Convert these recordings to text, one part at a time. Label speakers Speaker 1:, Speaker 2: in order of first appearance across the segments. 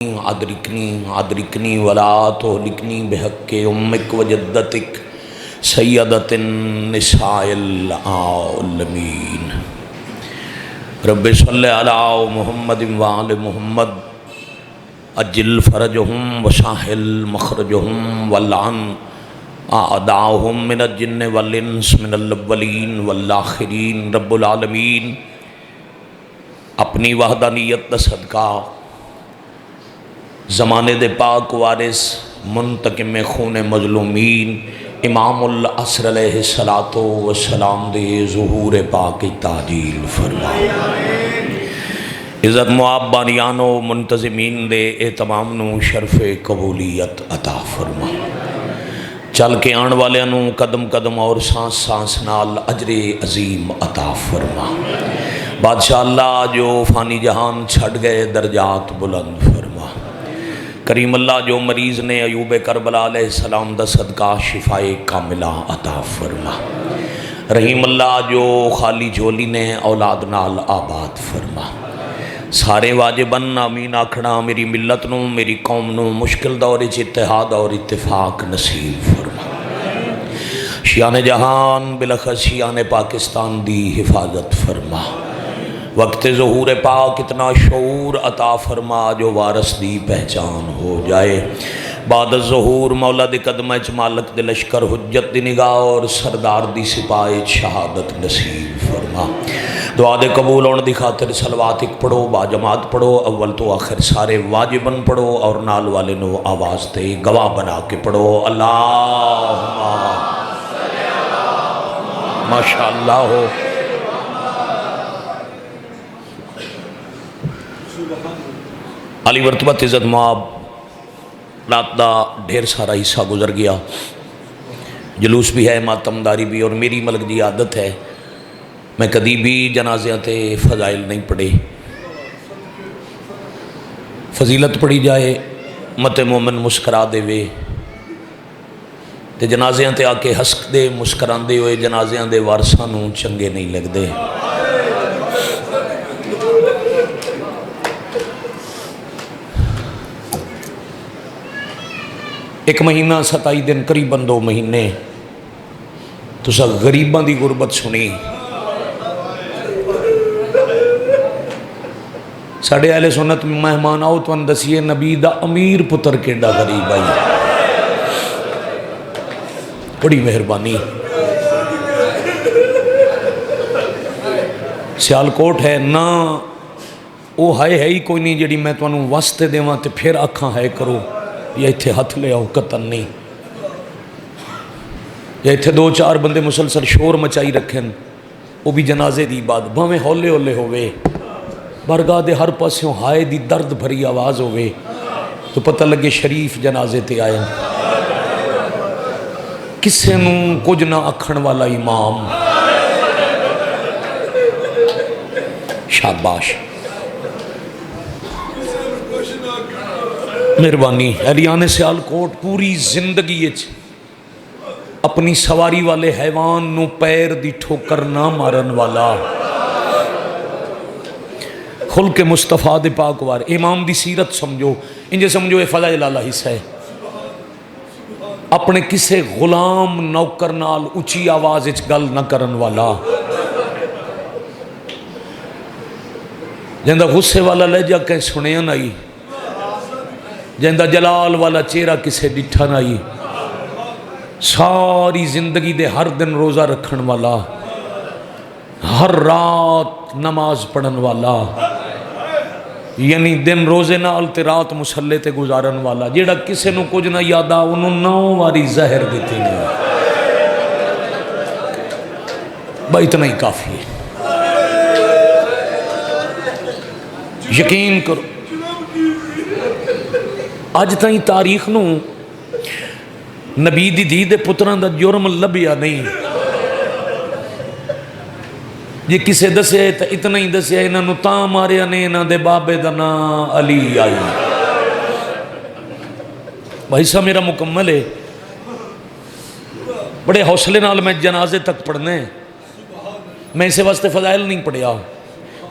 Speaker 1: ادرکنی ولا تہلکنی بحق امک وجدتک سیدۃ النساء العالمین۔ رب صلی علی محمد وآل محمد اجل فرجہم وسہل مخرجہم والعن اعداءہم من الجن والانس من الاولین والآخرین۔ رب العالمین اپنی وحدانیت دا صدقہ زمانے دے پاک وارث منتقم خون مظلومین امام العصر علیہ السلام دے ظہور پاک تعجیل فرما۔ عزت معاب بانیانو منتظمین دے اہتمام نو شرف قبولیت عطا فرما۔ چل کے آن والے نو قدم قدم اور سانس سانس نال اجر عظیم عطا فرما۔ بادشاہ اللہ جو فانی جہان چھڑ گئے درجات بلند فرما۔ کریم اللہ جو مریض نے ایوب کربلا علیہ السلام دا صدقہ شفائے کاملہ عطا فرما۔ رحیم اللہ جو خالی جھولی نے اولاد نال آباد فرما۔ سارے واجبن آمین آکھنا میری ملت نو میری قوم نو مشکل دور وچ اتحاد اور اتفاق نصیب فرما۔ شیان جہان بلخص شیان پاکستان دی حفاظت فرما۔ وقت ظہور پاک اتنا شعور عطا فرما جو وارث دی پہچان ہو جائے۔ بعد الظہور مولا دی قدمہ اچ مالک دے لشکر حجت دی نگاہ اور سردار دی سپاہی شہادت نصیب فرما۔ دعا دے قبول ہونے دی خاطر صلوات ایک پڑھو با جماعت پڑھو، اول تو آخر سارے واجبن پڑھو اور نال والے نو آواز تے گواہ بنا کے پڑھو۔ اللہم ماشاءاللہ ہو۔ علی ورتبت عزت معاب رات دا ڈھیر سارا حصہ گزر گیا، جلوس بھی ہے ماتمداری بھی، اور میری ملک دی عادت ہے میں کدی بھی جنازیاں تے فضائل نہیں پڑھے۔ فضیلت پڑھی جائے مت مومن مسکرا دے وے تے جنازیاں تے آ کے ہس دے مسکران دے ہوئے جنازیاں دے وارثاں نوں چنگے نہیں لگ دے۔ ایک مہینہ 27 دن قریباً 2 مہینے تسا غریباں دی غربت سنی۔ ساڑھے اہل سنت مہمان آؤ تو اندسیے نبی دا امیر پتر کیڑا غریب آئی، بڑی مہربانی۔ سیالکوٹ ہے نا وہ ہے ہی کوئی نہیں جڑی میں تانوں واسطے دیواں تے پھر آکھاں ہے کرو، یا اتھے ہتھ لے آؤ قطن نہیں، یا اتھے 2-4 بندے مسلسل شور مچائی رکھیں وہ بھی جنازے دی بات بھاویں ہولے ہولے ہوئے، برگاہ دے ہر پاسوں ہائے دی درد بھری آواز ہوئے تو پتہ لگے شریف جنازے تے آئے۔ کسے نوں کچھ نہ اکھن والا امام، شاباش مہربانی۔ اہلیان سیالکوٹ پوری زندگی اپنی سواری والے حیوان نو پیر دی ٹھوکر نہ مارن والا، خلق مصطفیٰ دے پاک وار امام دی سیرت سمجھو، انجھے سمجھو اے فضائل اللہ حصہ ہے۔ اپنے کسے غلام نوکر نال اچھی آواز گل نہ کرن والا، جندہ غصے والا لہجہ کہیں سنیا نہیں، جندہ جلال والا چہرہ کسے ڈٹھا نہیں، ساری زندگی دے ہر دن روزہ رکھن والا، ہر رات نماز پڑھن والا، یعنی دن روزے نال تے رات مسلے تے گزارن والا، جیڑا کسے نو کچھ نہ یادا انہوں 9 واری زہر دیتے نہیں، بھائی اتنا ہی کافی ہے۔ یقین کرو اج تائیں تاریخ نو نبی دی دھی دے پتران دا جرم لبیا نہیں، یہ کسے دسے تا اتنا ہی دسے انہاں نو تاں ماریا نے انہاں دے بابے دا نام علی آئی۔ بھائی سا میرا مکمل ہے، بڑے حوصلے نال میں جنازے تک پڑھنے، میں اسے واسطے فضائل نہیں پڑھیا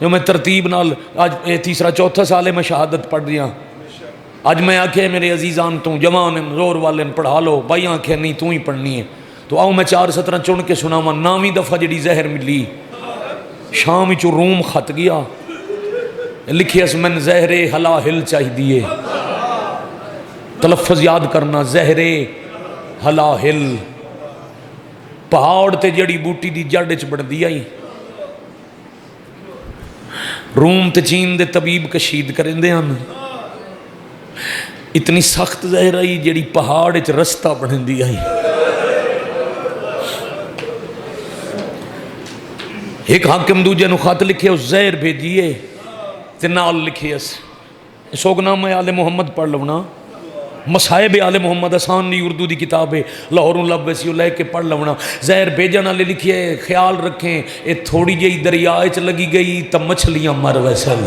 Speaker 1: جو میں ترتیب نال آج 3 4 سال میں شہادت پڑھ دیا، اج میں آکھے میرے عزیزان تو جوان زور والے پڑھا لو، بھائی آکھے نہیں تو ہی پڑھنی ہے، تو آؤ میں 4 سطرہ چن کے سناواں۔ 9ویں دفعہ جڑی زہر ملی، شام چو روم خط گیا، لکھی اس من زہر ہلا ہل چاہی دیے، تلفظ یاد کرنا، زہر ہلا ہل، پہاڑ تے جڑی بوٹی دی جڑ چ بڑھ دیا ہی، روم تے چین دے طبیب کشید کرندے ہن، اتنی سخت زہر آئی جڑی پہاڑ چ رستہ بڑھ دیا ہی۔ ایک حاکم دوجہ نو خط لکھے اس زہر بھیجیے تے نال لکھے اس سوگنامہ آل محمد پڑھ لونا، مصائب آل محمد آسان نہیں اردو دی کتاب ہے، لاہوروں لب ویسی لے کے پڑھ لونا۔ زہر بھیجن والے لکھیے خیال رکھیں اے تھوڑی جہی دریا چ لگی گئی تو مچھلیاں مر ویسن۔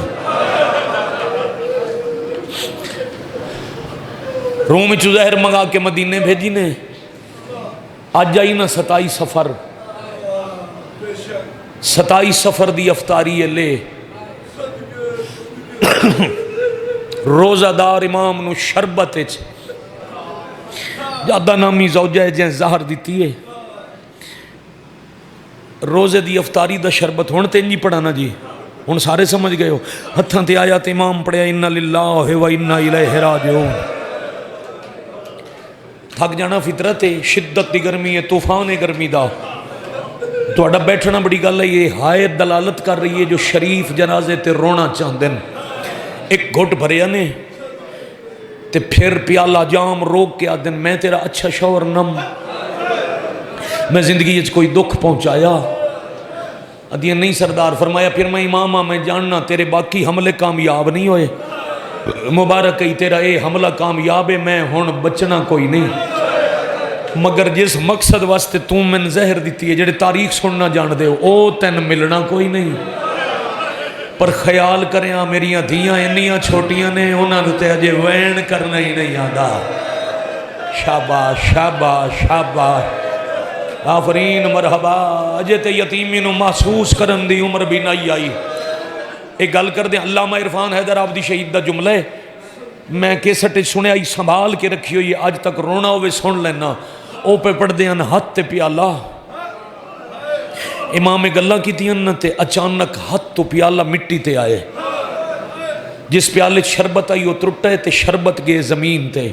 Speaker 1: روم چ زہر منگا کے مدینے بھیجی نے، اج آئی نا 27 سفر، 27 سفر دی افطاری ہے لے، روزہ دار امام نو شربت جادہ نامی زوجہ جن زہر دیتی ہے، روزے دی افطاری دا شربت ہون تے نہیں پڑھانا جی، ہون سارے سمجھ گئے ہو، ہتھاں تے آیات امام پڑھیا اِنَّا لِلَّهِ وَإِنَّا إِلَيْهِ رَاجِعُونَ۔ تھک جانا فطرت ہے، شدت دی گرمی ہے، طوفان ہے گرمی دا، تو اڈا بیٹھنا بڑی گل ہے، یہ ہائے دلالت کر رہی ہے جو شریف جنازے تے رونا چاہندن، ایک گھٹ بھریا نے تے پھر پیالہ جام روک کے آدن میں تیرا اچھا شوہر نم، میں زندگی اچھ کوئی دکھ پہنچایا، ادھیا نہیں سردار، فرمایا پھر میں امامہ میں جاننا تیرے باقی حملے کامیاب نہیں ہوئے، مبارک ہی تیرا اے حملہ کامیاب ہے، میں ہون بچنا کوئی نہیں، مگر جس مقصد واسطے تم میں زہر دیتی ہے جڑے تاریخ سننا جان دے ہو او تین ملنا کوئی نہیں، پر خیال کریں میریاں دھیاں انیاں چھوٹیاں نے انہاں تے اجے وین کرنا ہی نہیں آندا۔ شاباش شاباش شاباش، آفرین مرحبا، اجے تے یتیمی نو محسوس کرن دی عمر بھی نہیں آئی۔ ایک گل کر دیں، علامہ عرفان حیدر آبادی شہید دا جملہ ہے، میں کیسٹ سنے آئی سنبھال کے رکھی ہوئی، آج تک رونا ہوئے سن لینا، او پہ پڑھ دیں ہاتھ تے پیالہ، امام گلہ کی تین تے اچانک ہاتھ تو پیالہ مٹی تے آئے، جس پیالے شربت آئی وہ ترٹا ہے تے شربت گئے زمین تے،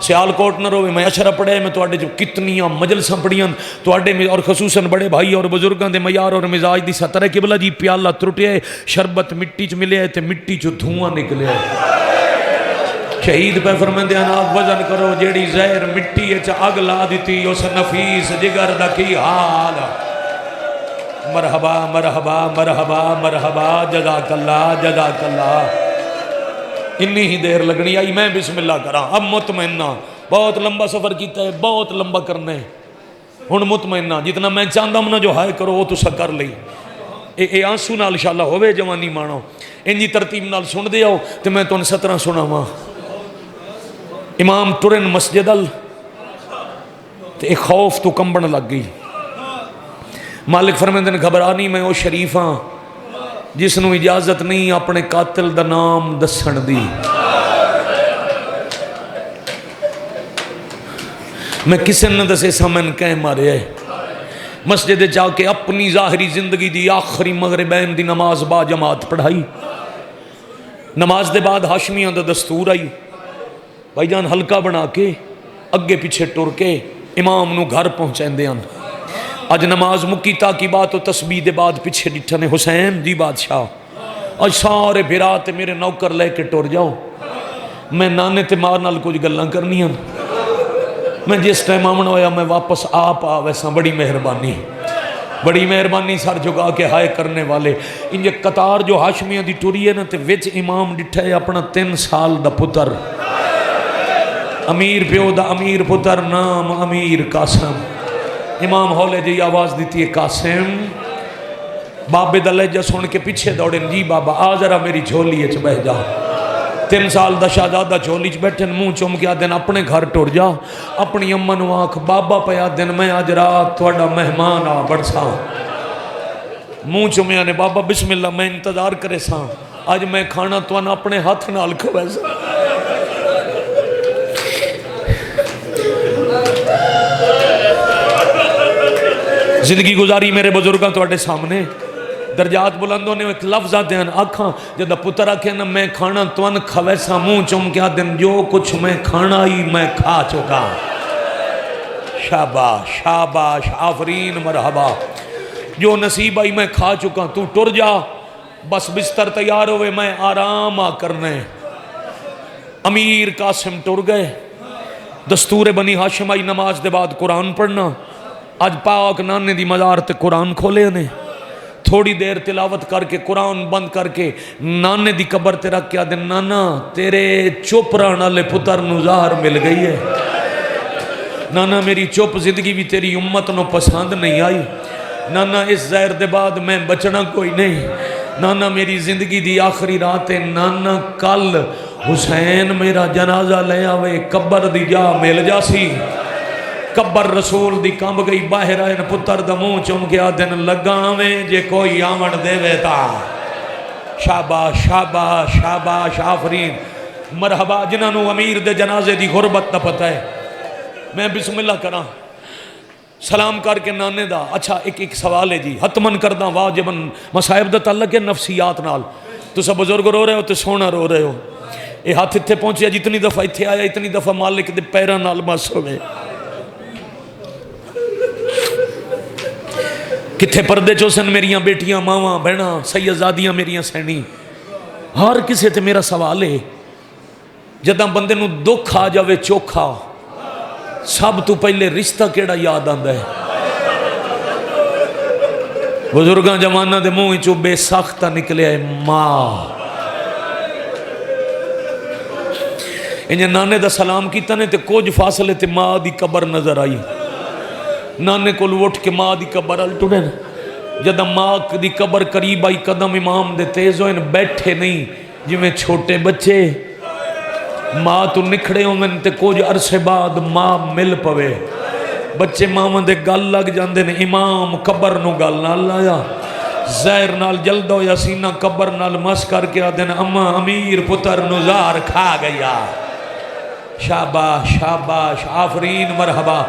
Speaker 1: سیال کوٹ نہ روے، میں اشرہ پڑھے میں تو آڈے جو کتنیاں مجلساں پڑھیاں تو آڈے میں اور خصوصاً بڑے بھائی اور بزرگاں دے معیار اور مزاج دی سطر ہے قبلہ جی پیالہ ترٹے ہے، شربت مٹی چ ملے ہے تے مٹی چ دھواں نکلے ہے، شہید پہ فرمندے آپ وزن کرو جیڑی زہر مٹی ہے چا اگ لا دیتی اس نفیس جگر دا کی حال، مرحبا مرحبا مرحبا مرحبا، جزاک اللہ جزاک اللہ۔ انی ہی دیر لگنی آئی، میں بسم اللہ کرا، اب مطمئنہ، بہت لمبا سفر کیتا ہے، بہت لمبا کرنے، ہن مطمئنہ، جتنا میں چاندہ منا جو ہائے کرو وہ تو سکر لئی، اے آنسو نال انشاءاللہ ہوئے جوانی مانو، انجی ترتیب نال سن دیا ہو، تو میں تو ان 17 سنا ماں۔ امام ترن مسجد ال تے ایک خوف تو کمبن لگ گئی، مالک فرمیندے نے گھبرا نہیں، میں وہ شریف ہاں جس نو اجازت نہیں اپنے قاتل دا نام دسن دی، میں کسی نے دسے سامن کہیں مارے ہے، مسجد جا کے اپنی ظاہری زندگی دی آخری مغربین دی نماز با جماعت پڑھائی، نماز دے بعد ہاشمیاں دا دستور آئی، بھائی جان ہلکا بنا کے اگے پیچھے ٹور کے امام نو گھر پہنچیں دے آن، آج نماز مکی تاکی بات و تسبیح دے بعد پیچھے ڈٹھنے حسین جی بادشاہ، آج سارے بھیراتے میرے نوکر لے کے ٹور جاؤ، میں نانے تے مارنال کچھ گلنا کرنی ہیں، میں جس ٹائم آمن ہویا میں واپس آپ ویسا بڑی مہربانی سر جھکا کے ہائے کرنے والے، انجھے قطار جو ہاشمیاں دی ٹوری ہے نا تے وچ امام ڈٹھا ہے اپنا 3 سال دا پتر، امیر پیو دا امیر پتر نام امیر قاسم، امام ہولے جی آواز دیتی ہے قاسم، بابے دا لہجہ سن کے پیچھے دوڑیں، جی بابا آ ذرا میری جھولی اچ بہ جا، 3 سال دا شہزادہ جھولی چ بیٹھن منہ چوم کے آدن اپنے گھر ٹور جا، اپنی اماں نو آنکھ بابا پہ آدن میں آج رات تھوڑا مہمان آ بڑھسا، منہ چومیا نے بابا بسم اللہ میں انتظار کرے سا، آج میں کھانا تو اپنے ہاتھ نال کھوے سا، زندگی گزاری میرے بزرگاں تواڈے سامنے درجات بلندوں نے ایک لفظ آتے ہیں آکھاں جدہ پتر آکھے نا میں کھانا توان کھویسا منہ چم کیا دن جو کچھ میں کھانا ہی میں کھا چکا. شاباش شاباش آفرین مرحبا. جو نصیب آئی میں کھا چکا. تو ٹر جا بس بستر تیار ہوئے میں آرام آ کرنے. امیر قاسم ٹر گئے. دستور بنی ہاشم آئی نماز دے بعد قرآن پڑھنا. آج پاک نانے دی مزار تے قرآن کھولے نے. تھوڑی دیر تلاوت کر کے قرآن بند کر کے نانے دی قبر تے رکھ کے آدھے نانا تیرے چپ رہنا لے پتر نزار مل گئی ہے. نانا میری چپ زندگی بھی تیری امت نو پسند نہیں آئی. نانا اس زہر دے بعد میں بچنا کوئی نہیں. نانا میری زندگی دی آخری رات ہے. نانا کل حسین میرا جنازہ لے آوے قبر دی جا مل جاسی. قبر رسول دی کمب گئی باہر آئے پتر دا منہ چم گیا دن لگاویں جے کوئی آمن دے ویتا. شاباش شاباش شاباش آفرین مرحبا. جنہوں امیر دے جنازے دی غربت نہ پتہ ہے. میں بسم اللہ کراں سلام کر کے نانے دا. اچھا ایک سوال ہے جی حتمن کردہ واجبن مصائب دا تعلق ہے نفسیات نال. تو سب بزرگ رو رہے ہو تو سونا رو رہے ہو. یہ ہاتھ اتھے پہنچیا جتنی دفعہ اتھے آیا اتنی دفعہ مالک دے پیران نال مس ہوئے. کتھے پردے چوسن میریاں بیٹیاں ماواں بہناں سیدزادیاں میریاں سینی. ہر کسے تے میرا سوال ہے جدہ بندے نو دکھ آ جاوے چوکھا سب تو پہلے رشتہ کیڑا یاد آندا ہے. بزرگاں جوانہ دے منہ چو بے ساختہ نکلے ہے ماں. انہیں نانے دا سلام کیتا نے تے کچھ فاصلے تے ماں دی قبر نظر آئی. نانے کو لوٹ کے ماں دی قبر الٹوڑے نا. جدہ ماں دی قبر قریب آئی قدم امام دے تیز ہوئے بیٹھے نہیں جی میں چھوٹے بچے. ماں تو نکھڑے ہوں میں تے کچھ عرصے بعد ماں مل پوے. بچے ماں دے گل لگ جاندے نے. امام قبر نو گل نال لایا زہر نال جلد ہو یا سینہ قبر نال مس کر کے آدھے اما امیر پتر نزار کھا گیا. شاباش شاباش آفرین مرحبا.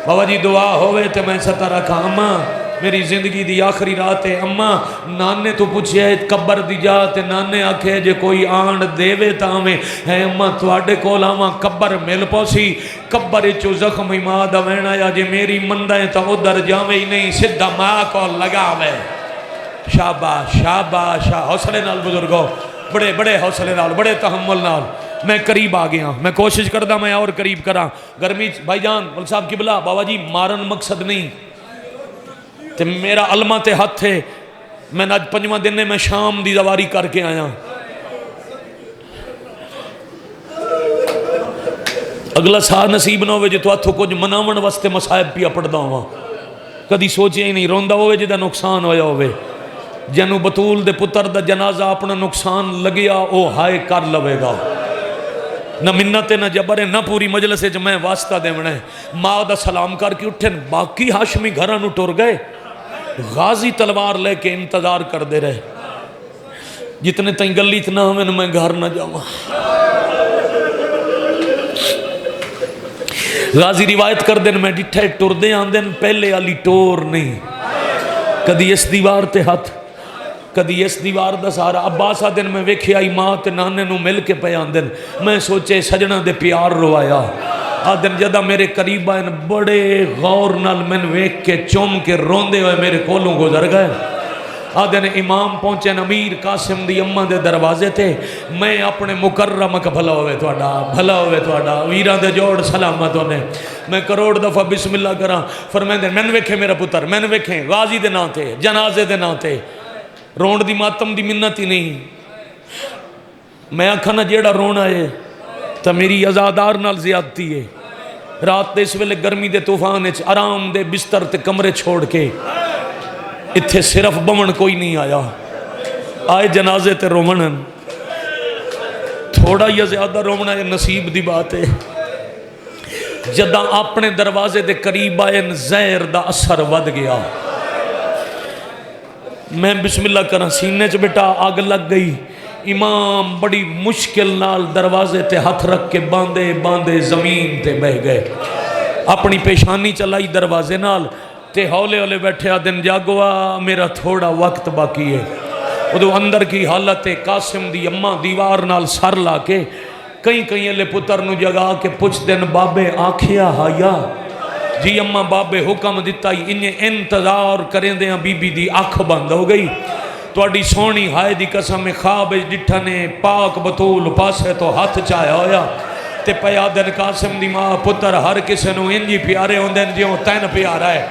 Speaker 1: بابا جی دعا ہوئے تے میں ستا رکھا. اما میری زندگی دی آخری رات ہے. اما نانے تو پوچھے قبر دی جا تے نانے آکھے جے کوئی آن دیوے تاویں ہے اما تواڈے کول آواں قبر مل پوسی. قبر چو زخم ماں دا وینا یا جے میری مندہ ہے تا ادھر جاویں ہی نہیں سدھا ماں کو لگاوے. شاباش شاباش حوصلے نال بزرگو بڑے بڑے حوصلے نال بڑے تحمل نال. میں قریب آ گیا. میں کوشش کردہ میں اور قریب کراں. گرمی بھائی جان مل صاحب قبلہ بابا جی مارن مقصد نہیں تے میرا علمہ تے ہاتھ ہے. میں آج 5واں دن میں شام دی زواری کر کے آیا. اگلا سال نصیب نہ ہوئے جو تو ہاتھوں کچھ مناون واسطے مصائب پیا پڑھدا ہوا. کدی سوچے ہی نہیں روندا ہوئے جدا نقصان ہویا ہوئے. جنوں بطول دے پتر دا جنازہ اپنا نقصان لگیا او ہائے کر لوے گا. نہ منت نہ جبر نہ پوری مجلس جو میں واسطہ دے منے. ماں دا سلام کر کے اٹھن باقی ہاشمی گھراں نو ٹر گئے. غازی تلوار لے کے انتظار کر دے رہے جتنے تائیں گلی اتنا ہمیں میں گھر نہ جاؤں. غازی روایت کر دین میں ڈٹھے ٹر دے آن دین پہلے علی ٹور نہیں. کدی اس دیوار تے ہاتھ کدی اس دیوار دا سارا. عباس دن میں ویکھے آئی ماں تے نانے نو مل کے پہ آن دن. میں سوچے سجنہ دے پیار روایا. آدن جدہ میرے قریب آئین بڑے غور نال میں ویکھ کے چوم کے روندے ہوئے میرے کولوں گزر گئے. آدن امام پہنچے امیر قاسم دی اماں دے دروازے تھے. میں اپنے مکرمہ کا بھلا ہوئے تھوڑا ویران دے جوڑ سلامت ہونے. میں کروڑ دفعہ بسم اللہ کراں فرمائیں دے میں ویکھے میرا پتر میں ویکھیں غازی دے نام تھے جنازے دے نام تھے. رون دی ماتم دی منت ہی نہیں. میں آکھانا جیڑا رونا ہے تا میری ازادار نال زیادتی ہے. رات دے اس ویلے گرمی دے طوفان آرام دے بستر تے کمرے چھوڑ کے اتھے صرف بمن کوئی نہیں آیا. آئے جنازے تے رومن تھوڑا یا زیادہ رومنا ہے نصیب دی بات ہے. جدہ اپنے دروازے دے قریب آئے زہر دا اثر ود گیا. میں بسم اللہ کرنا سینے چ بیٹا آگ لگ گئی. امام بڑی مشکل نال دروازے تے ہاتھ رکھ کے باندے باندے زمین تے بہ گئے. اپنی پیشانی چلائی دروازے نال تے ہولے ہولے بیٹھے آدن جاگوا میرا تھوڑا وقت باقی ہے. ادو اندر کی حالت قاسم دی اماں دیوار نال سر لا کے کئی لے پتر نو جگا کے پوچھ دن بابے آکھیا ہایا جی اماں بابے حکم دیتا ہی انہیں انتظار کریں دیاں بی بی دی آنکھ بند ہو گئی. تواڈی سونی ہائے دی قسم خواب ڈٹھا نے پاک بطول پاسے تو ہاتھ چاہیا ہویا تے پیا دن قاسم دی ماں پتر ہر کسے نو انجی پیارے ہوندن جیوں تین پیارا ہے.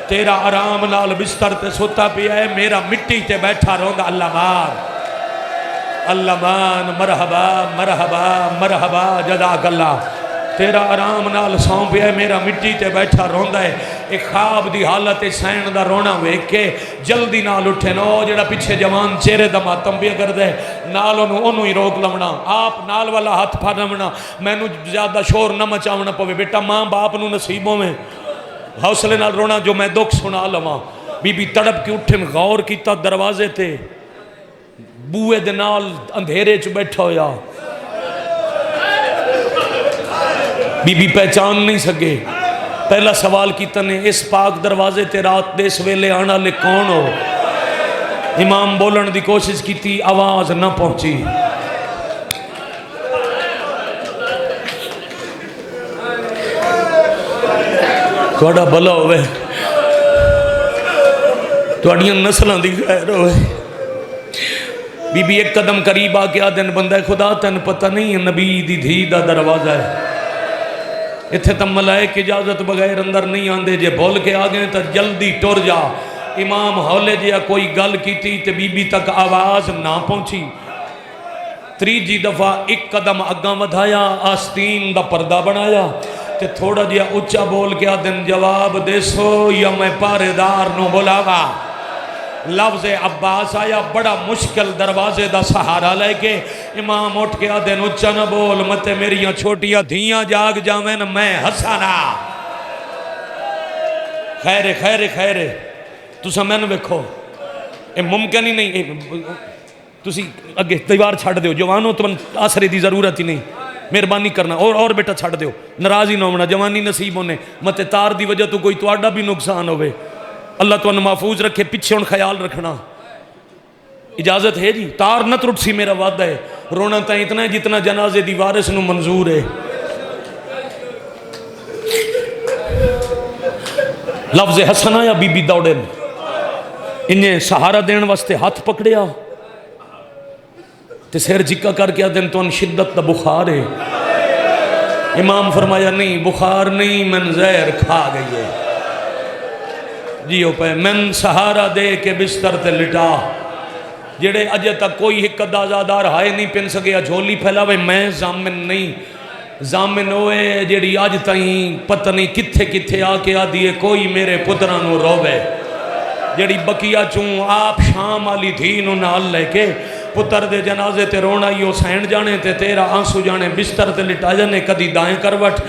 Speaker 1: تیرا آرام نال بستر تے ستا پیا ہے میرا مٹی تے بیٹھا رہندا اللہ مان اللہ مان مرحبا مرحبا مرحبا جزاک اللہ. تیرا آرام نال سون پیا ہے میرا مٹی تے بیٹھا روندا ہے. ایک خواب دی حالت سین دا رونا ویکھ کے جلدی نال اٹھے نو جڑا پیچھے جوان چہرے دا ماتم پیا کردے نال اونوں ہی روک لونا آپ نال والا ہاتھ پھڑ لونا مینوں زیادہ شور نہ مچاونا پوے بیٹا ماں باپ نو نصیبوں میں حوصلے نال رونا جو میں دکھ سنا لواں. بی بی تڑپ کے اٹھن غور کیتا دروازے تے بوئے دے نال اندھیرے چ بیٹھا ہویا بی بی پہچان نہیں سکے. پہلا سوال کیتا نے اس پاک دروازے تے رات دے سویلے آنا لے کون ہو. امام بولن دی کوشش کیتی آواز نہ پہنچی. تھوڑا بھلا ہوئے تھوڑیاں نسلوں دی خیر ہوئے. بی بی ایک قدم قریب آ کے آدن بندہ خدا تن پتہ نہیں نبی دی دھی دا دروازہ ہے اتھے تم ملائک اجازت بغیر اندر نہیں آندے جے بھول کے آگئے تو جلدی ٹور جا. امام ہولے جیا کوئی گل کیتی تے بی بی تک آواز نہ پہنچی. تریجی دفعہ ایک قدم اگاں ودھایا آستین دا پردہ بنایا تے تھوڑا جیا اچھا بول کے آدن جواب دے سو یا میں پارے دار نو بلاوا. لفظ عباس آیا بڑا مشکل دروازے دا سہارا لے کے امام اٹھ کے آدھے اچھا نہ بول متے میریاں چھوٹیاں دھیاں جاگ جاویں میں ہسانا. خیر خیر خیر تسا میں نے ویکھو اے ممکن ہی نہیں تسی اگے دیوار چھڑ دیو جوانوں تمہیں آسرے دی ضرورت ہی نہیں مہربانی کرنا اور بیٹا چھڑ دیو ناراض ہی نہ ہونا جوانی نصیب ہونے متے تار دی وجہ تو کوئی تواڈا بھی نقصان ہوئے. اللہ تو انہوں محفوظ رکھے پیچھے ان خیال رکھنا. اجازت ہے جی تار نہ ترٹ سی میرا وعدہ ہے رونا تا اتنا ہے جتنا جنازے دی وارث نو منظور ہے. لفظ حسن آیا بی بی دوڑن انہیں سہارا دین واسطے ہاتھ پکڑیا تے سیر جکا کر کے دن تو ان شدت دا بخار ہے. امام فرمایا نہیں بخار نہیں من زہر کھا گئی ہے جیو پہ من سہارا دے کے بستر تے لٹا جڑے اجے تک کوئی حکت آزادار ہائے نہیں پن سکیا جھولی پھیلاوے میں زامن نہیں زامن ہوئے جڑی آج تائیں پتہ نہیں کتھے کتھے آکے آدھیے کوئی میرے پترانو روے جڑی بکیا چوں آپ شام آلی دھینو نال لے کے پتر دے جنازے تے رونا یو سینڈ جانے تے تیرا آنسو جانے بستر تے لٹا جانے کدی دائیں کروٹ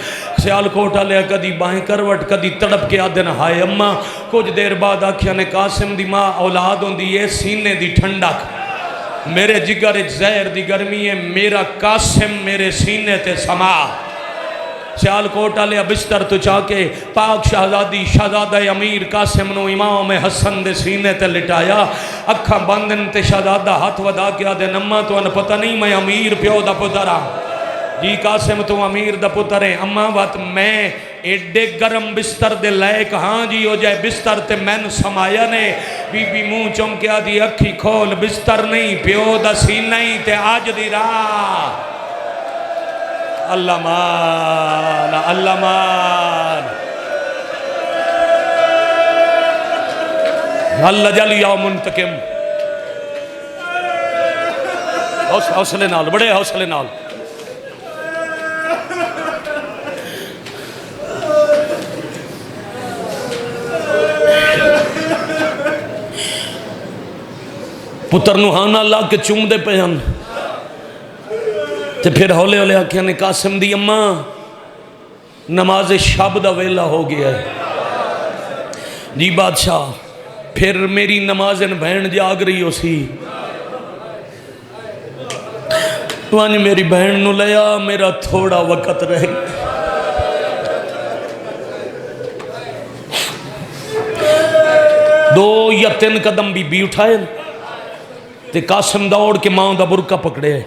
Speaker 1: سیال کوٹا لیا کدی بائیں کروٹ کدی تڑپ کے آدھن ہائے اماں کچھ دیر بعد آکھیا نے قاسم دی ماں اولاد ہوں دی یہ سینے دی ٹھنڈک میرے جگر زہر دی گرمی ہے میرا قاسم میرے سینے تے سما. سیال کوٹا لیا بستر تو چاکے پاک شہزادی شہزادہ امیر قاسم نو امام حسن دے سینے تے لٹایا اکھا بندن تے شہزادہ ہاتھ ودا کیا دے نمہ تو ان پتہ نہیں میں امیر پیو دا پترہ جی قاسم تو امیر دا پتر ہے اماں بات میں ایڈے گرم بستر دے لائق ہاں جی ہو جائے بستر تے میں سمایا نے بی بی منہ چمکیا دی اکھی کھول بستر نہیں پیو دا سینہ ہی تے آج دی راہ. اللہ مان اللہ مان اللہ جلی یا منتقم. حوصلے نال بڑے حوصلے نال پتر نو ہاں اللہ کے چوم دے پہ ہن تے پھر ہولے ہولے آکھیا نے قاسم دی اماں نماز شب دا ویلا ہو گیا ہے جی بادشاہ پھر میری نمازن بہن جاگ رہی ہو سی تو آنی میری بہن نو لیا میرا تھوڑا وقت رہ گیا 2 یا 3 قدم بی اٹھائے تے قاسم دوڑ کے ماں دا برقع پکڑے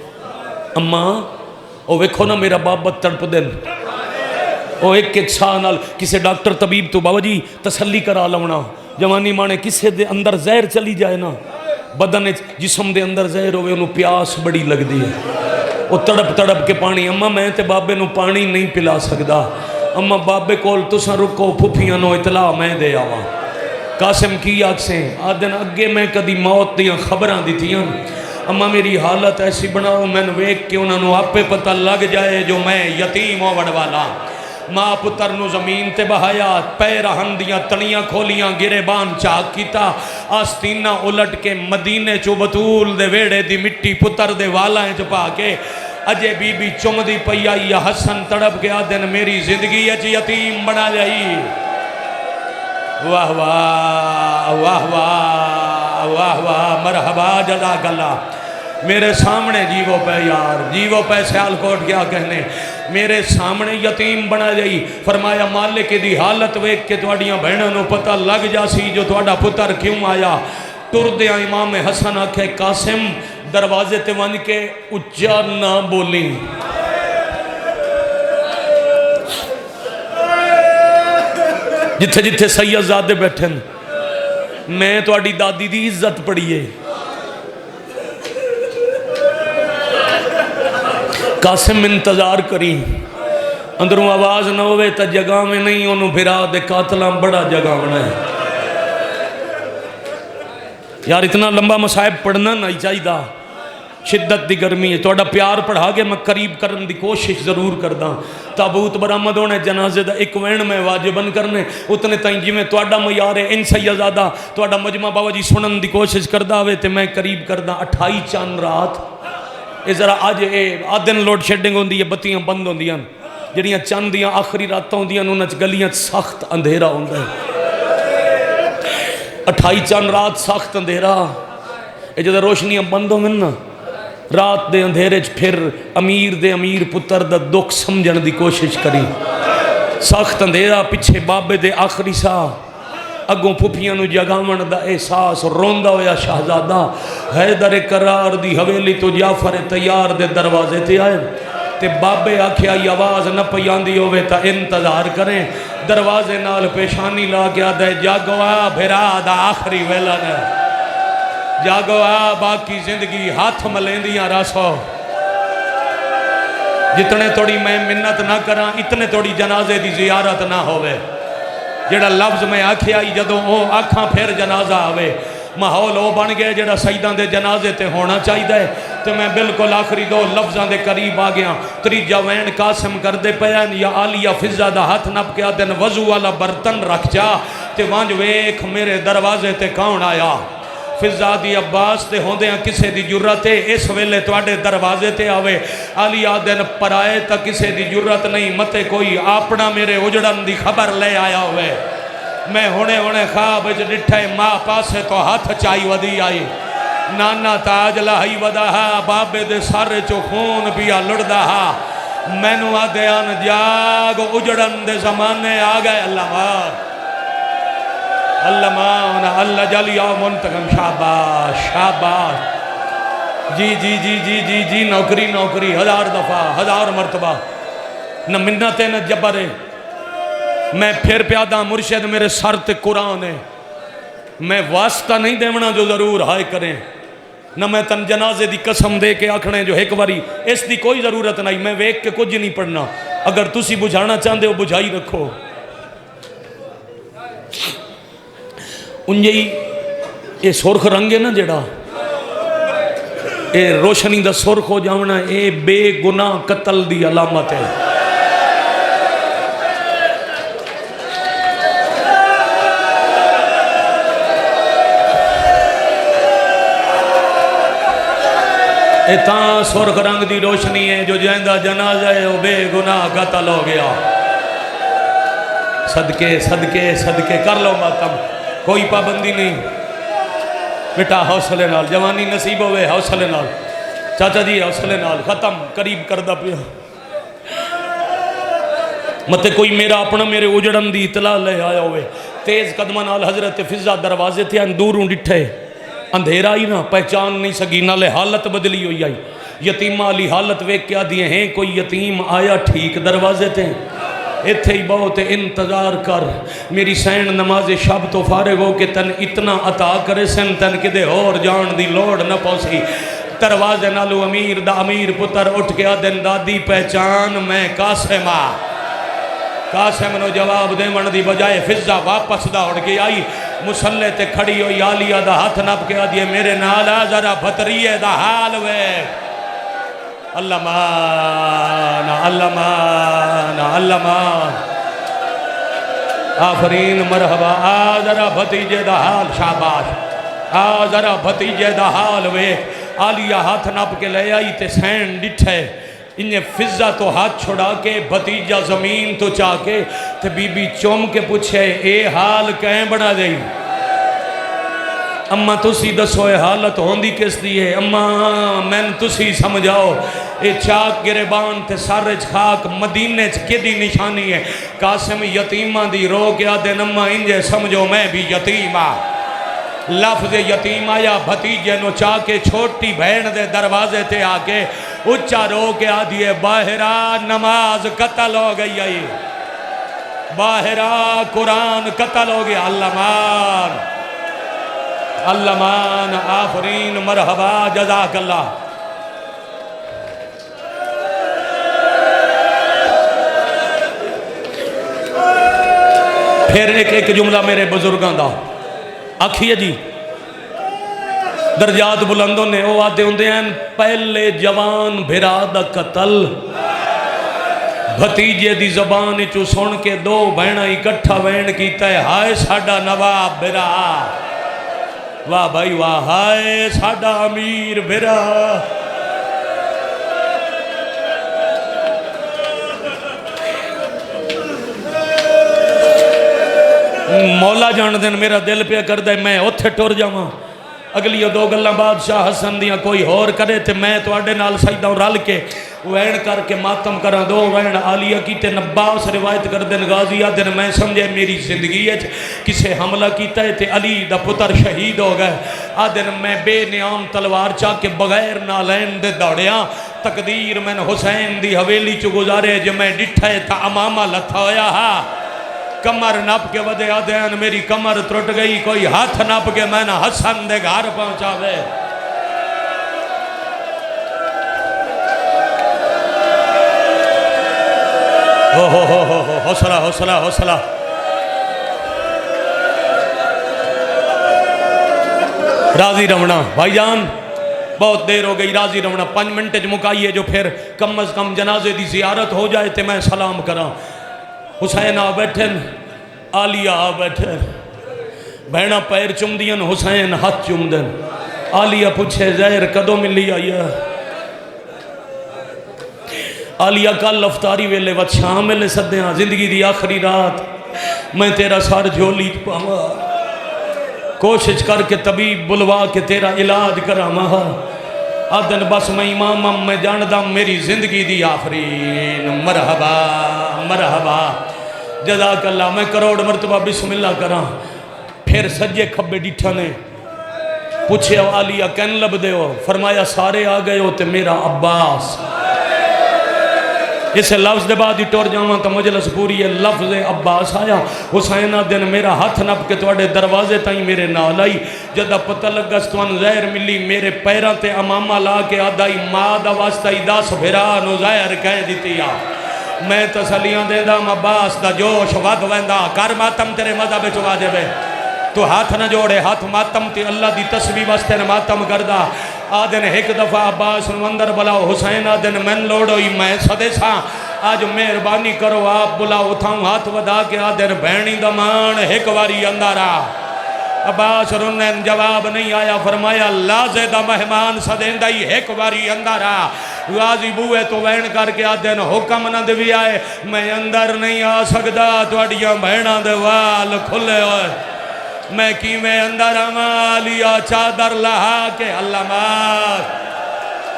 Speaker 1: اما او ویکھو نا میرا بابت تڑپ دن او ایک ساہ نال کسے ڈاکٹر طبیب تو بابا جی تسلی کرا لونا جوانی مانے کسے دے اندر زہر چلی جائے نا بدن جسم دے اندر زہر ہوئے انہوں پیاس بڑی لگ دی ہے وہ تڑپ تڑپ کے پانی اما میں تے بابے نو پانی نہیں پلا سکدا اما بابے کول تساں رکو پھپھیاں نو اطلاع میں دے آواں قاسم کی آکسیں آدن اگے میں کدی موت دیاں خبراں دیتیاں اما میری حالت ایسی بناؤ میں ویک کے انہوں نے آپ پہ پتہ لگ جائے جو میں یتیم ہو وڑ والا ماں پتر نو زمین تے بہایا پیر ہندیاں تنیاں کھولیاں گریبان چاک کیتا آستینہ الٹ کے مدینے چو بطول دے ویڑے دی مٹی پتر دے والائیں چپا کے اجے بی بی چم دی پئی آئی یا حسن تڑپ کے آدن میری زندگی اچ یتیم بنا جائی واہ واہ واہ واہ واہ واہ مرحبا جزاک اللہ میرے سامنے جیو پہ یار جیو پہ سیالکوٹ کیا کہنے میرے سامنے یتیم بنا جائی فرمایا مالک دی حالت ویک کے تواڈیاں بہنوں نو پتہ لگ جاسی جو تواڈا پتر کیوں آیا ٹردیاں امام حسن آکھے قاسم دروازے تے ون کے اچا نہ بولی جتھے جتھے سید زادے بیٹھن میں تواڈی دادی دی عزت پڑھیے قاسم انتظار کری اندروں آواز نہ ہوئے تا جگہ میں نہیں انہوں بھرا دے قاتلاں بڑا جگہ ہونا ہے یار اتنا لمبا مصائب پڑھنا نہیں چاہی دا شدت دی گرمی ہے توڑا پیار پڑھا گے میں قریب کرن دی کوشش ضرور کرداں تابوت برآمد ہونے جنازے دا ایک وین میں واجبن کرنے اتنے تائیں جی میں توڑا میارے ان سیدزادہ توڑا مجمع بابا جی سنن دی کوشش کردہ ہوئے تے میں قریب کرداں 28 چاند رات اے ذرا آج آدن لوڈ شیڈنگ ہوں دی بتیاں بند ہوں دیاں جڑیاں چند دیاں آخری راتوں دیاں انہوں گلیاں سخت اندھیرہ ہوں دے 28 چاند رات سخت اندھیرہ اے جدہ روشنیاں بند ہوں نا رات دے اندھیرے پھر امیر دے امیر پتر دا دکھ سمجھن دی کوشش کری سخت اندھیرہ پچھے بابے دے آخری سا اگوں پھپیاں نو جگامن دا احساس روندہ ہویا شہزادہ حیدر قرار دی حویلی تو جعفر تیار دے دروازے تے آئے تے بابے آکھیا یہ آواز نہ پیاندی ہوئے تا انتظار کریں دروازے نال پیشانی لا گیا دے جاگو آ بھرا دا آخری ویلہ نے جاگو آ باقی زندگی ہاتھ ملیندیاں راسو جتنے توڑی میں منت نہ کراں اتنے توڑی جنازے دی زیارت نہ ہوئے جڑا لفظ میں آکھے آئی جدوں او آکھاں پھر جنازہ آوے ماحول او بن گئے جڑا سیدان دے جنازے تے ہونا چاہی دے تو میں بالکل آخری 2 لفظان دے قریب آگیا تریجہ وین قاسم کر دے پہن یا آلیہ فضہ دا ہاتھ نپ کے آدن وضو والا برتن رکھ جا تے وانج ویکھ میرے دروازے تے کون آیا فضہ دی عباس تے ہوندیاں کسے دی جرت ہے اس ویلے توڑے دروازے تے آوے آلی آدن پرائے تا کسے دی جرت نہیں متے کوئی آپنا میرے اجڑن دی خبر لے آیا ہوئے میں ہونے خواب اچھ ڈٹھے ماں پاسے تو ہاتھ چائی ودی آئی نانا تاج لاہی وداہا بابے دے سارے چو خون پیا لڑدا ہا مینو آدیان جاگ اجڑن دے زمانے آگئے اللہ ماں اللہ مانا اللہ جلی آو منتقم شاباش شاباش جی جی جی جی جی جی نوکری نوکری 1000 دفعہ 1000 مرتبہ نہ منتیں نہ جبرے میں پھر پیادہ مرشد میرے سر تے قرآن ہے میں واسطہ نہیں دیونا جو ضرور ہائے کریں نہ میں تن جنازے دی قسم دے کے آکھنے جو ایک باری اس دی کوئی ضرورت نہیں میں ویک کے کچھ نہیں پڑھنا اگر تسی بجھانا چاہندے ہو بجھائی رکھو انجھئی یہ سرخ رنگ ہے نا جڑا اے روشنی دا سرخ ہو جاونا اے بے گناہ قتل دی علامت ہے اے تاں سرخ رنگ دی روشنی ہے جو جائندہ جنازہ ہے وہ بے گناہ قتل ہو گیا صدقے صدقے صدقے کر لو ماتم کوئی پابندی نہیں بیٹا حوصلے نال جوانی نصیب ہوئے حوصلے نال چاچا جی حوصلے نال ختم قریب کردہ پیا متے کوئی میرا اپنا میرے اجڑن دی اطلاع لے آیا ہوئے تیز قدمہ نال حضرت فضا دروازے تھے دوروں ڈٹھے اندھیرا ہی نہ پہچان نہیں سکی نالے حالت بدلی ہوئی آئی یتیمہ علی حالت ویک کیا دیے ہیں کوئی یتیم آیا ٹھیک دروازے تھے اتھے ہی بہت انتظار کر میری سین نماز شب تو فارغ ہو کہ تن اتنا عطا کرے سن تن کدے اور جان دی لوڑ نہ پوسی دروازے نالو امیر دا امیر پتر اٹھ کے آدن دادی پہچان میں قاسمہ قاسم نو جواب دے من دی بجائے فضا واپس دا اڑ کے آئی مسلح تے کھڑی ہوئی آلیہ دا ہاتھ نپ کے آدھیے میرے نالا ذرا بھتریے دا حال وے اللہ مانا اللہ مانا اللہ مانا آفرین مرحبا آ ذرا بھتیجے دا حال شاباش آ ذرا بھتیجے دا حال وے آلیہ ہاتھ نپ کے لے آئی تے سین ڈٹھے انہیں فضا تو ہاتھ چھڑا کے بھتیجہ زمین تو چاہ کے تے بی بی چوم کے پوچھے اے حال کہیں بڑھا دیں اماں تسی دسو اے حالت ہوندی کس دیئے اماں میں تسی سمجھاؤ اے چاک گریبان تے سارج خاک مدینے کے دی نشانی ہے قاسم یتیمہ دی رو گیا دن اماں انجے سمجھو میں بھی یتیمہ لفظ یتیم آیا بھتیجے نو چاہ کے چھوٹی بہن دے دروازے تے آکے اچھا رو کے آدھیے باہرہ نماز قتل ہو گئی آئی باہرہ قرآن قتل ہو گیا اللہ مان آفرین مرحبا جزاک اللہ پھر ایک جملہ میرے بزرگاں دا آکھیے جی درجات بلندوں نے وہ آتے ہوندے ہیں پہلے جوان بھرا دا قتل بھتیجے دی زبان چو سن کے دو بہنہ اکٹھا وین کیتا ہے ہائے ساڑا نواب بھرا واہ بھائی واہ ہائے ساڑا امیر بھرا مولا جان دن میرا دل پہ کر دے میں اتھے ٹور جاواں اگلی دو گلہ بادشاہ حسن دیاں کوئی اور کرے تے میں تو آڈے نال سجدہ رل کے وین کر کے ماتم کرا دو وین آلیہ کی تے نباس روایت کر دن غازی آدن میں سمجھے میری زندگی ہے کسے حملہ کیتا ہے تے علی دا پتر شہید ہو گئے آدن میں بے نیام تلوار چاہ کے بغیر نالین دے دوڑیاں تقدیر میں حسین دی حویلی چو گزارے جو میں ڈٹھے تھا امامہ لتھا ہویا ہاں کمر نپ کے ودے آدھین میری کمر ترٹ گئی کوئی ہاتھ نپ کے میں نہ حسن دے گھر پہنچا دے حوصلہ حوصلہ حوصلہ راضی رمنا بھائی جان بہت دیر ہو گئی راضی رمنا 5 منٹ مکائیے جو پھر کم از کم جنازے دی زیارت ہو جائے تے میں سلام کراں حسین آ بیٹھن آلیہ آ بیٹھن بہنہ پیر چم دین حسین ہاتھ چم دن آلیہ پوچھے زہر کدو ملی آیا آلیہ کل افطاری ویلے وقت شام ویلے صدیاں زندگی دی آخری رات میں تیرا سار جھولی پاوا کوشش کر کے طبیب بلوا کے تیرا علاج کرا مہا آدن بس میں امام میں جاندہ میری زندگی دی آخری مرحبا مرحبا جزاک اللہ میں کروڑ مرتبہ بسم اللہ کرا پھر سجے کھبے ڈیٹھا نے پوچھے آلیہ کین لب دے ہو فرمایا سارے آ گئے ہو تے میرا عباس اسے لفظ دے بعد ہی ٹور جاؤں تو مجلس پوری ہے لفظ عباس آیا حسینہ دن میرا ہاتھ نپ کے توڑے دروازے تائیں میرے نال آئی جدہ پتہ لگا ستوان زہر ملی میرے پیران تے امامہ لا کے آدھائی ماں دا واسطہ 10 بھرانو زہر کہہ دیتی آ میں تسلیاں دے دا عباس دا جوش ود ویندا کر ماتم تیرے مذہب چو واجب ہے تو ہاتھ نہ جوڑے ہاتھ ماتم تی اللہ دی تسبیح واسطے نہ ماتم کردہ آدن ایک دفعہ عباس اندر بلاؤ حسین آدن من لوڑوئی میں صدے سا آج مہربانی کرو آپ بلاؤ اٹھاؤں ہاتھ ودا کے آدن بہنی دمان ایک واری اندر آ عباس رنن جواب نہیں آیا فرمایا لازدہ مہمان صدیندائی ایک واری اندر آ غازی بوئے تو وین کر کے آدن حکم نہ دوی آئے میں اندر نہیں آ سکتا تو اڈیاں بہنہ دوال کھلے ہوئے میں کی میں اندر عمالیا چادر لہا کے اللہ مات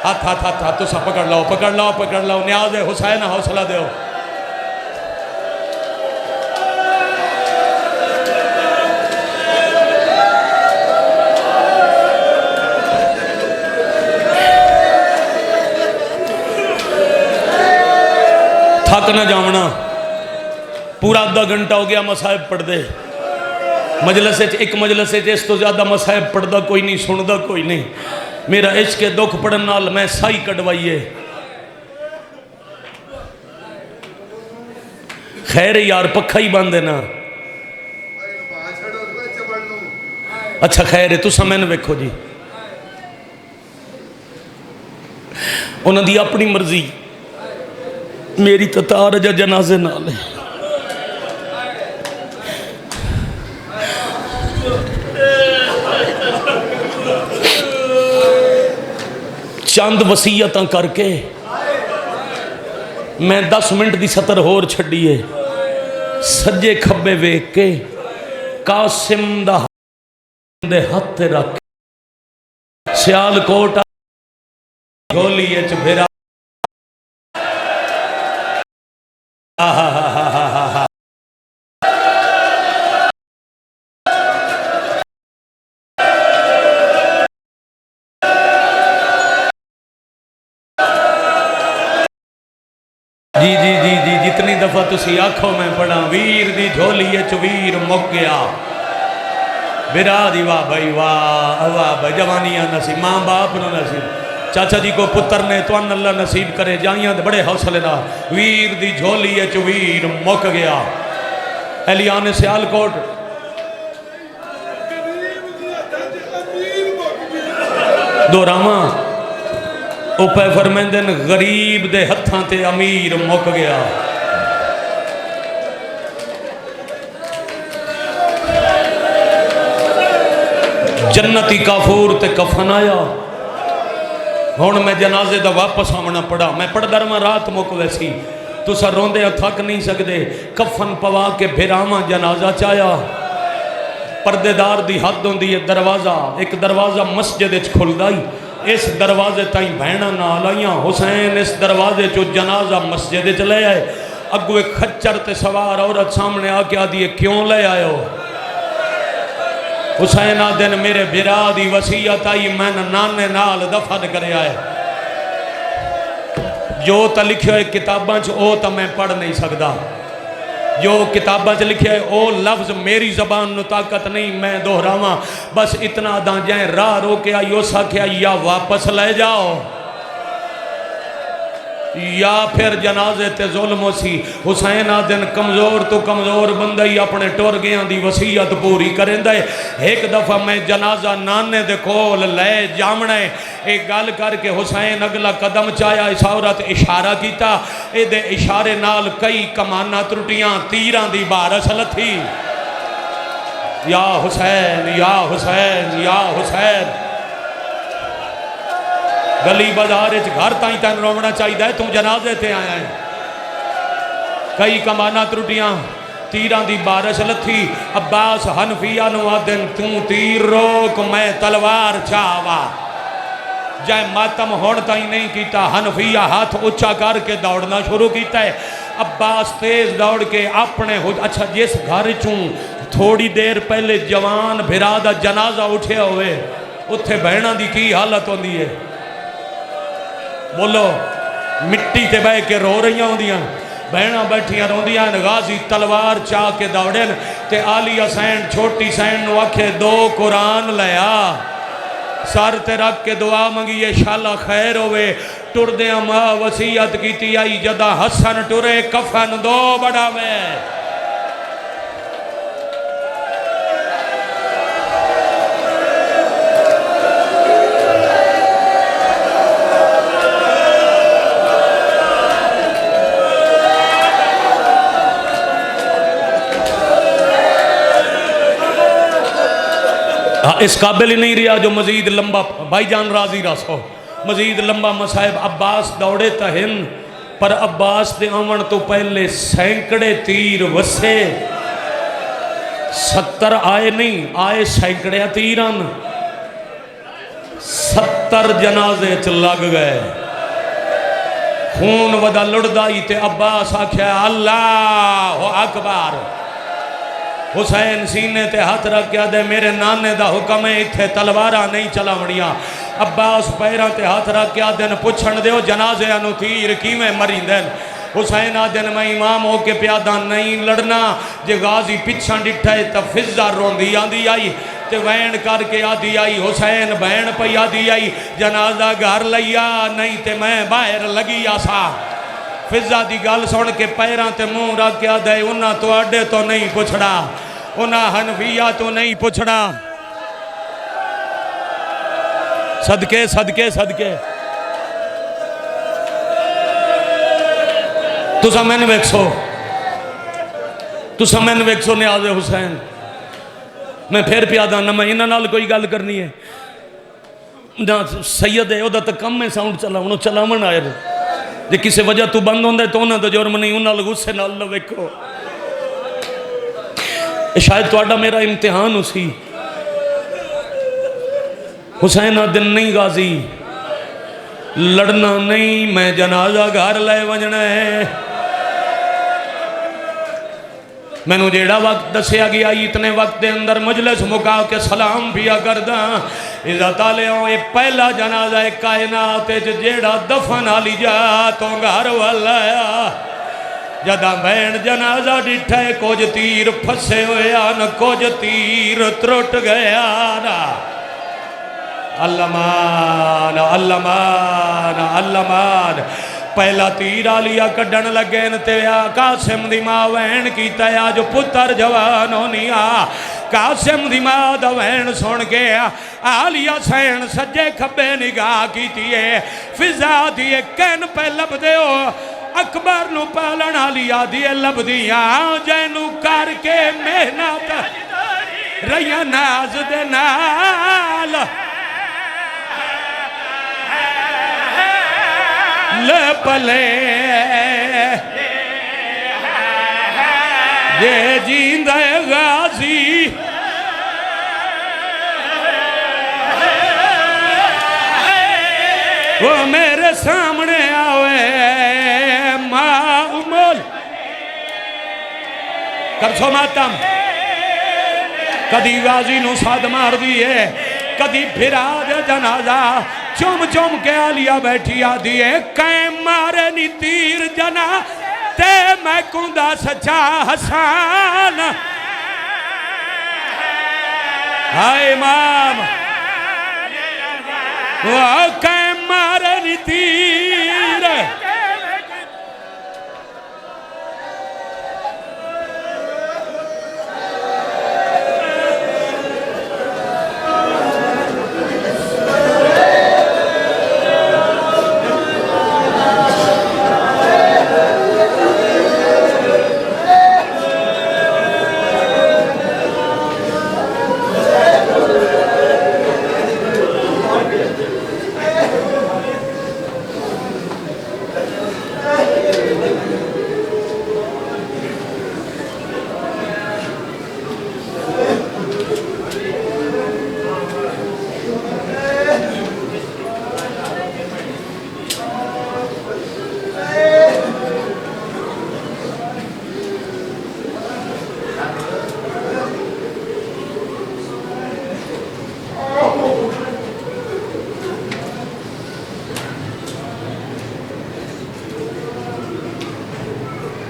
Speaker 1: ہاتھ ہاتھ ہاتھ ہاتھ تو سا پکڑ لاؤ نیاز حسین حوصلہ دے ہو تھک نہ جاونا، پورا آدھا گھنٹہ ہو گیا مصائب پڑھ دے مجلس ایک مجلس اس تو زیادہ مصائب پڑھدا کوئی نہیں، سندا کوئی نہیں. میرا عشق دکھ پڑھن نال میں سائی کڈوائیے. خیر یار پکھا ہی بند ہے نا. اچھا خیر ہے تسا میں نے ویکھو جی، انہاں دی اپنی مرضی، میری تتار جا جنازے نال ہے. چند وصیتاں کر کے میں 10 منٹ دی سطر ہور چھڑیے. سجے کھبے ویک کے قاسم دا دے ہاتھ رکھ سیال کوٹ گولی اچ بھرا. جی جی جی جی جتنی دفعہ تسی آنکھوں میں پڑھا ویر دی جھولی اچ ویر مک گیا. برا دی واہ بھائی واہ واہ بھائی جوانیاں نصیب ماں باپ نو نصیب چاچا جی کو پتر نے تو ان اللہ نصیب کرے جائیاں دے بڑے حوصلے نہ. ویر دی جھولی اچ ویر مک گیا. اہلیان سیال کوٹ دوراواں او پہ فرمیندن غریب دے ہتھاں تے امیر مک گیا. جنتی کافور تے کفن آیا. ہون میں جنازے دا واپس آمنا پڑا. میں پڑھ درما رات مک ویسی تسا روندے تھک نہیں سکدے. کفن پوا کے بھراواں جنازہ چایا. پردے دار دی حد ہوندی ہے دروازہ. ایک دروازہ مسجد وچ کھلدا ہی اس دروازے تائیں بہنا نال آئیاں. حسین اس دروازے چو جنازہ مسجد وچ لے آئے. اگو ایک خچر تے سوار عورت سامنے آ کے آدھی کیوں لے آئے ہو؟ حسین آدھن میرے بھرا دی وصیت آئی میں نانے نال دفن کرے آئے. جو تا لکھے ہوئے کتاباں چ او تا میں پڑھ نہیں سکدا. جو کتاباں چ لکھے او لفظ میری زبان نو طاقت نہیں. میں دہراواں بس اتنا داں جائیں راہ رو کے آئی اسا کیا یا واپس لے جاؤ یا پھر جنازے تے ظلم ہو سی. حسین آدن کمزور تو کمزور بندہی اپنے ٹور گیاں دی وصیت پوری کریں دے. ایک دفعہ میں جنازہ نانے دے کول لے جامنے ایک گال کر کے حسین اگلا قدم چایا. اس عورت اشارہ کیتا اے دے اشارے نال کئی کمانہ ترٹیاں تیران دی بارش لتھی. یا حسین یا حسین یا حسین. گلی بازار گھر تائیں تین رومنا چاہیے تم جنازے تے آیا ہے. کئی کمانہ ترٹیاں تیران دی بارش لتھی. عباس حنفیہ نو آدن تم تیر روک میں تلوار چاوا. جائے ماتم ہون تائیں نہیں کیتا. حنفیہ ہاتھ اچھا کر کے دوڑنا شروع کیتا ہے. عباس تیز دوڑ کے اپنے اچھا جس گھر چوں تھوڑی دیر پہلے جوان بھرا دا جنازہ اٹھے ہوئے اتھے بہنا دی کی حالت ہوندی ہے بولو. مٹی تے بہ کے رو رہیاں ہوندیاں بہنا بیٹھیاں روندیاں. غازی تلوار چاہ کے دوڑن تے آلی حسین چھوٹی سین نو آکھے 2 قرآن لیا سر تے رکھ کے دعا منگیے شالا خیر ہوئے. ٹر دیاں ماں وصیت کیتی آئی جدا حسن ٹرے کفن 2 بڑا میں. اس قابل ہی نہیں رہا جو مزید لمبا بھائی جان راضی راسو مزید لمبا مصائب. عباس دوڑے تہن پر عباس دے آمن تو پہلے سینکڑے تیر وسے. 70 آئے نہیں آئے سینکڑے تیران. 70 جنازے چ لگ گئے. خون ودا لڑدائی تے عباس آکھیا اللہ اکبر. حسین سینے تے ہاتھ رکھ کے دے میرے نانے دا حکم ہے اتھے تلوارہ نہیں چلا مڑیاں. عباس پیران تے ہاتھ رکھ کے دن پچھن دیو جنازے انو تیر کی میں مرین دین. حسین آدن میں امام ہو کے پیادہ نہیں لڑنا جے غازی پچھاں ڈٹھا ہے تا فضہ روندی آندی آئی تے وین کر کے آدھی آئی حسین بین پہ آدھی آئی جنازہ گھر لیا نہیں تے میں باہر لگی آسا فضہ دی گل سن کے پیران تے منہ رکھ کے آدھے انہاں تو اڈے تو نہیں پچھڑا انہاں حنفیہ تو نہیں پچھڑا صدقے صدقے صدقے تُسا میں نے ویکسو نیاز حسین میں پھر پیادہ نہ میں انہاں نال کوئی گل کرنی ہے نہ سید ہے او دا تا کم میں ساؤنڈ چلا انہوں چلا من آئے جے کسی وجہ تو بند ہوندے تو انہاں دا جرم نہیں انہاں غصے نال نہ ویکھو شاید تو آڈا میرا امتحان اسی حسین دن نہیں غازی لڑنا نہیں میں جنازہ گھر لے وجنا ہے میں نے جیڑا وقت دسیا گیا اتنے وقت دے اندر مجلس مکا کے سلام پیا کردہ عزت آلیوں یہ پہلا جنازہ کائنات جیڑا دفن آلی جا تو گھر والا جدہ بین جنازہ ڈٹھے کچھ تیر پھسے ہوئے آن کچھ تیر ترٹ گیا نا اللہ مان پہلا تیر آلیا کڈن لگے نتیا قاسم دی ماں وین کیتا ہے جو پتر جوان ہونی قاسم دی ماں دا وین سن گیا آلیا سین سجے کھبے نگاہ کیتی ہے فضا دیئے کین پہ لب دے ہو اکبر نو پالن آلیا دیئے لب دیا جینو کر کے محنت ریا ناز دے نال لے پلے یہ جیندہ غازی وہ میرے سامنے آوے ماں امول کرسو ماتم کدی غازی نو ساتھ مار دیئے کدی پھرا دے جنازہ چوم چوم کے آلیا بیٹھی آدھی ہے قائم مارے نی تیر جنا تے میں کندہ سچا حسان ہائے امام وہ قائم مارے نی تیر